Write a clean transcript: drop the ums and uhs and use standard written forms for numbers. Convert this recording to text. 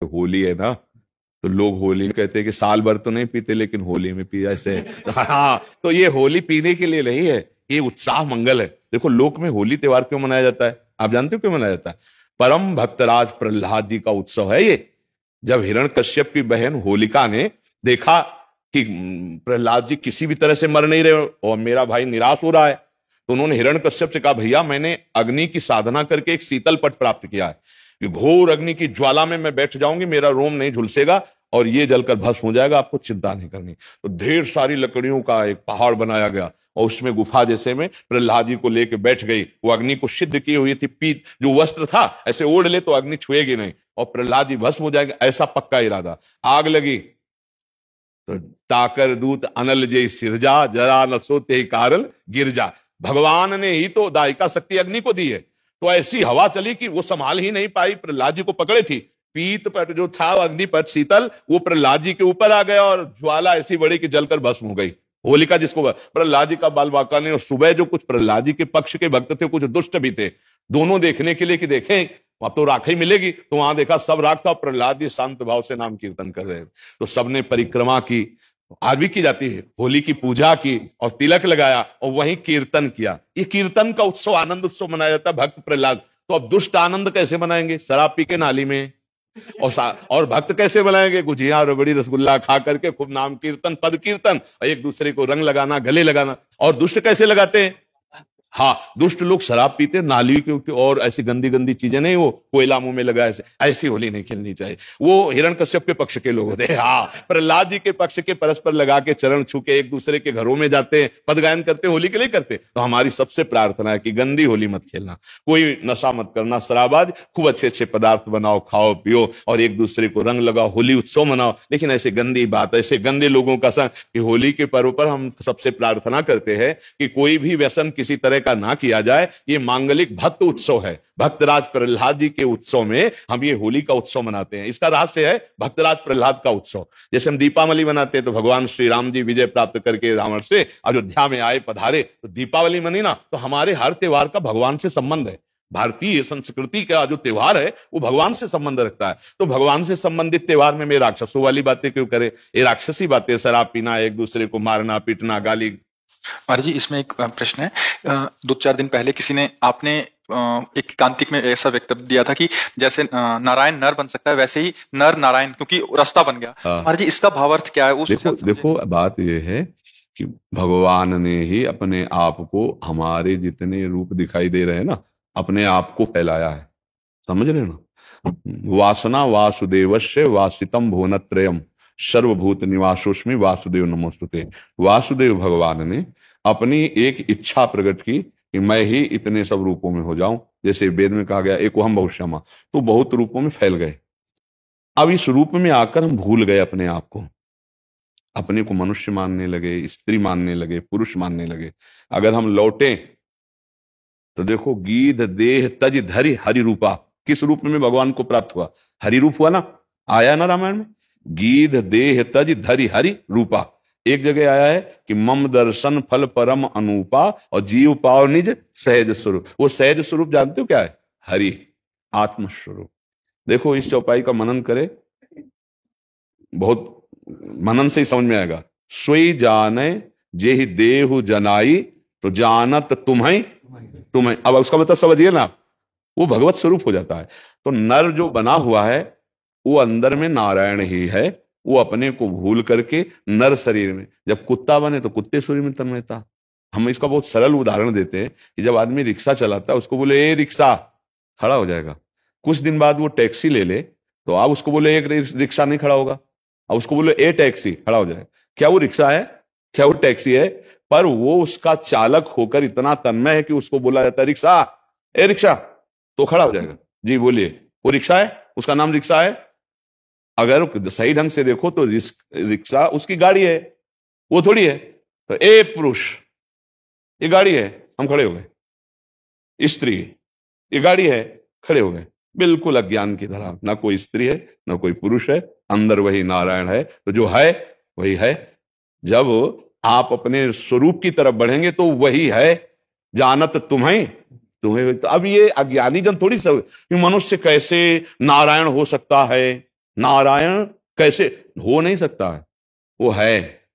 होली है ना, तो लोग होली में कहते हैं कि साल भर तो नहीं पीते लेकिन होली में पिया ऐसे। हाँ, तो ये होली पीने के लिए नहीं है, ये उत्साह मंगल है। देखो लोक में होली त्योहार क्यों मनाया जाता है, आप जानते हो क्यों मनाया जाता है? परम भक्तराज प्रहलाद जी का उत्सव है ये। जब हिरण्यकश्यप की बहन होलिका ने देखा कि प्रहलाद जी किसी भी तरह से मर नहीं रहे और मेरा भाई निराश हो रहा है, तो उन्होंने हिरण्यकश्यप से कहा, भैया मैंने अग्नि की साधना करके एक शीतल पट प्राप्त किया है कि घोर अग्नि की ज्वाला में मैं बैठ जाऊंगी, मेरा रोम नहीं झुलसेगा और ये जलकर भस्म हो जाएगा, आपको चिंता नहीं करनी। तो ढेर सारी लकड़ियों का एक पहाड़ बनाया गया और उसमें गुफा जैसे में प्रहलाद जी को लेके बैठ गई। वो अग्नि को सिद्ध की हुई थी, पीत जो वस्त्र था ऐसे ओढ़ ले तो अग्नि छुएगी नहीं और प्रहलाद जी भस्म हो जाएंगे, ऐसा पक्का इरादा। आग लगी तो ताकर दूत अनल जय सिरजा, जरा न सोते कारण गिरजा। भगवान ने ही तो दायिका शक्ति अग्नि को दी है, तो ऐसी हवा चली कि वो संभाल ही नहीं पाई, प्रहलाद जी को पकड़े थी। पीत पट जो था अग्निपट शीतल, वो प्रहलाद जी के ऊपर आ गया और ज्वाला ऐसी बड़ी कि जलकर भस्म हो गई। होलिका जिसको प्रहलाद जी का बाल बांका ने, और सुबह जो कुछ प्रहलाद जी के पक्ष के भक्त थे कुछ दुष्ट भी थे, दोनों देखने के लिए कि देखें अब तो राख ही मिलेगी, तो वहां देखा सब राख था, प्रहलाद जी शांत भाव से नाम कीर्तन कर रहे हैं। तो सबने परिक्रमा की, आज भी की जाती है, होली की पूजा की और तिलक लगाया और वहीं कीर्तन किया। ये कीर्तन का उत्सव, आनंद उत्सव मनाया जाता है भक्त प्रहलाद। तो अब दुष्ट आनंद कैसे मनाएंगे? शराब पी के नाली में। और भक्त कैसे बनाएंगे? गुजिया रबड़ी रसगुल्ला खा करके खूब नाम कीर्तन पद कीर्तन, एक दूसरे को रंग लगाना, गले लगाना। और दुष्ट कैसे लगाते हैं? हाँ, दुष्ट लोग शराब पीते नाली के और ऐसी गंदी गंदी चीजें नहीं, वो कोयला मुंह में लगा ऐसे, ऐसी होली नहीं खेलनी चाहिए। वो हिरण्यकश्यप के पक्ष के लोग होते हैं। हाँ, प्रहलाद जी के पक्ष के परस्पर लगा के चरण छू के एक दूसरे के घरों में जाते हैं, पद गायन करते, होली के लिए करते। तो हमारी सबसे प्रार्थना है कि गंदी होली मत खेलना, कोई नशा मत करना, शराबाज, खूब अच्छे अच्छे पदार्थ बनाओ, खाओ पियो और एक दूसरे को रंग लगाओ, होली उत्सव मनाओ। लेकिन ऐसे गंदी बात, ऐसे गंदे लोगों का संग, कि होली के पर्व पर हम सबसे प्रार्थना करते हैं कि कोई भी व्यसन किसी तरह का ना किया जाए। ये मांगलिक भक्त उत्सव है, भक्तराज प्रहलाद जी के उत्सव में हम ये होली का उत्सव मनाते हैं। इसका रहस्य है भक्तराज प्रहलाद का उत्सव। जैसे हम दीपावली मनाते हैं तो भगवान श्री राम जी विजय प्राप्त करके रावण से अयोध्या में आए, पधारे, तो दीपावली मनी ना। तो हमारे हर त्योहार का भगवान से संबंध है। भारतीय संस्कृति का जो त्योहार है वो भगवान से संबंध रखता है। तो भगवान से संबंधित त्योहार में मैं राक्षसों वाली बातें क्यों करे? ये राक्षसी बातें, शराब पीना, एक दूसरे को मारना पीटना, गाली। महाराज जी, इसमें एक प्रश्न है। 2-4 दिन पहले किसी ने, आपने एक कांतिक में ऐसा वक्तव्य दिया था कि जैसे नारायण नर बन सकता है वैसे ही नर नारायण, क्योंकि रास्ता बन गया। महाराज जी, इसका भावार्थ क्या है? उस देखो बात यह है कि भगवान ने ही अपने आप को, हमारे जितने रूप दिखाई दे रहे हैं ना, अपने आप को फैलाया है। समझ रहे हो ना? वासना वासुदेवस्य वासितम भुवनत्रयम सर्वभूत निवासोस्मि वासुदेव नमोस्तुते। वासुदेव भगवान ने अपनी एक इच्छा प्रकट की कि मैं ही इतने सब रूपों में हो जाऊं। जैसे वेद में कहा गया एको हम बहुश्यामा, तो बहुत रूपों में फैल गए। अब इस रूप में आकर हम भूल गए अपने आप को, अपने को मनुष्य मानने लगे, स्त्री मानने लगे, पुरुष मानने लगे। अगर हम लौटे तो देखो, गीध देह तज धरि हरि रूपा, किस रूप में भगवान को प्राप्त हुआ? हरि रूप हुआ ना, आया ना रामायण में, गीध देह तज धरि हरि रूपा। एक जगह आया है कि मम दर्शन फल परम अनूपा और जीव पाव निज सहज स्वरूप। वो सहज स्वरूप जानते हो क्या है? हरि, आत्म स्वरूप। देखो इस चौपाई का मनन करे, बहुत मनन से ही समझ में आएगा। सोई जाने जेहि देहु जनाई, तो जानत तुम्हें तुम्हें। अब उसका मतलब समझिए ना, वो भगवत स्वरूप हो जाता है। तो नर जो बना हुआ है वो अंदर में नारायण ही है। वो अपने को भूल करके नर शरीर में, जब कुत्ता बने तो कुत्ते शरीर में तन्मयता। हम इसका बहुत सरल उदाहरण देते हैं कि जब आदमी रिक्शा चलाता है, उसको बोले ए रिक्शा, खड़ा हो जाएगा। कुछ दिन बाद वो टैक्सी ले ले तो आप उसको बोले एक रिक्शा, नहीं खड़ा होगा। अब उसको बोले ए टैक्सी, खड़ा हो जाएगा। क्या वो रिक्शा है? क्या वो टैक्सी है? पर वो उसका चालक होकर इतना तन्मय है कि उसको बोला जाता है रिक्शा, ए रिक्शा, तो खड़ा हो जाएगा। जी बोलिए, वो रिक्शा है, उसका नाम रिक्शा है। अगर सही ढंग से देखो तो रिक्शा उसकी गाड़ी है, वो थोड़ी है। तो ए पुरुष, ये गाड़ी है, हम खड़े हो गए। स्त्री, ये गाड़ी है, खड़े हो गए। बिल्कुल अज्ञान की तरह, ना कोई स्त्री है ना कोई पुरुष है, अंदर वही नारायण है। तो जो है वही है। जब आप अपने स्वरूप की तरफ बढ़ेंगे तो वही है, जानत तुम्हें तुम्हें। तो अब ये अज्ञानी जन थोड़ी सब, मनुष्य कैसे नारायण हो सकता है? नारायण कैसे हो नहीं सकता है, वो है।